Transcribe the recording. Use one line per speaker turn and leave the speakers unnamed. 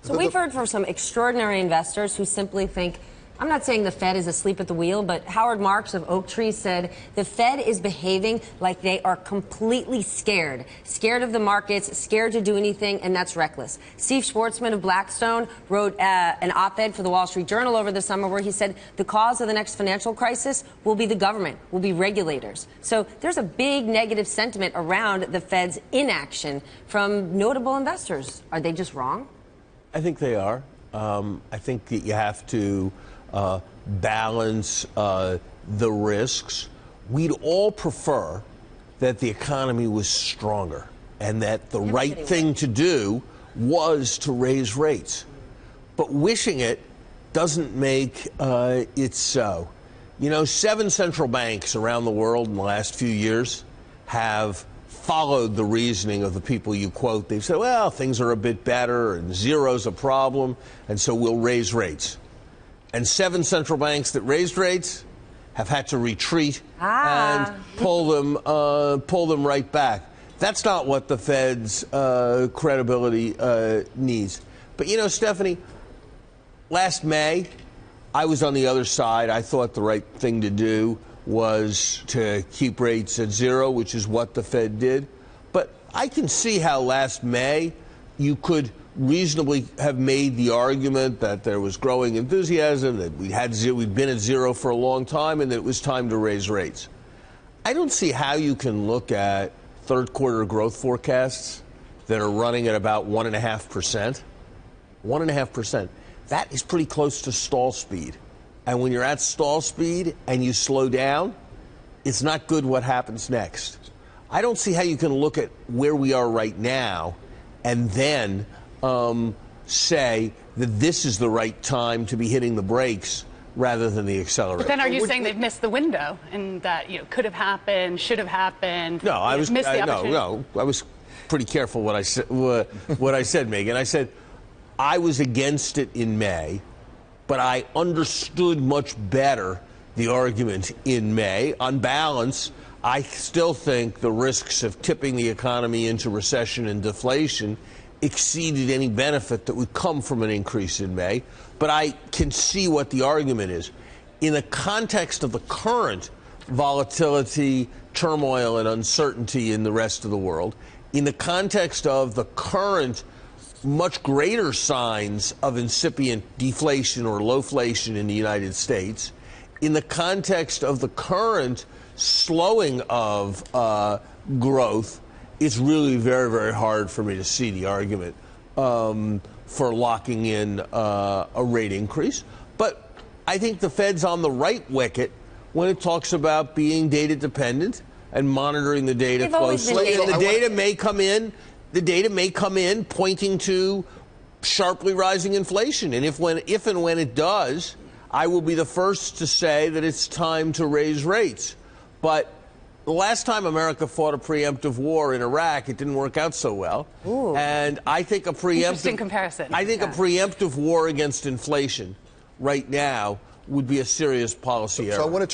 So we've heard from some extraordinary investors who simply think, I'm not saying the Fed is asleep at the wheel, but Howard Marks of Oaktree said the Fed is behaving like they are completely scared of the markets, scared to do anything, and that's reckless. Steve Schwartzman of Blackstone wrote an op-ed for the Wall Street Journal over the summer where he said the cause of the next financial crisis will be the government, will be regulators. So there's a big negative sentiment around the Fed's inaction from notable investors. Are they just wrong?
I think they are. I think that you have to balance the risks. We'd all prefer that the economy was stronger and that the right thing to do was to raise rates. But wishing it doesn't make it so. You know, 7 central banks around the world in the last few years have followed the reasoning of the people you quote. They've said, well, things are a bit better and zero's a problem, and so we'll raise rates. And 7 central banks that raised rates have had to retreat and pull them right back. That's not what the Fed's credibility needs. But, you know, Stephanie, last May, I was on the other side. I thought the right thing to do was to keep rates at 0, which is what the Fed did. But I can see how last May you could reasonably have made the argument that there was growing enthusiasm, that we'd been at 0 for a long time, and that it was time to raise rates. I don't see how you can look at third quarter growth forecasts that are running at about 1.5%. 1.5%. That is pretty close to stall speed. And when you're at stall speed and you slow down, it's not good what happens next. I don't see how you can look at where we are right now and then say that this is the right time to be hitting the brakes rather than the accelerator.
But then are you saying they've missed the window and that, you know, could have happened, should have happened?
No, I was
missed the opportunity.
No, I was pretty careful what I said. What I said, Megan. I said I was against it in May, but I understood much better the argument in May. On balance, I still think the risks of tipping the economy into recession and deflation exceeded any benefit that would come from an increase in May. But I can see what the argument is. In the context of the current volatility, turmoil, and uncertainty in the rest of the world, in the context of the current much greater signs of incipient deflation or lowflation in the United States, in the context of the current slowing of growth, it's really very, very hard for me to see the argument for locking in a rate increase. But I think the Fed's on the right wicket when it talks about being data dependent and monitoring the data closely. And the data may come in. The data may come in pointing to sharply rising inflation. And if and when it does, I will be the first to say that it's time to raise rates. But the last time America fought a preemptive war in Iraq, it didn't work out so well.
Ooh.
And I think a
Interesting comparison.
I think a preemptive war against inflation right now would be a serious policy error.
So I want to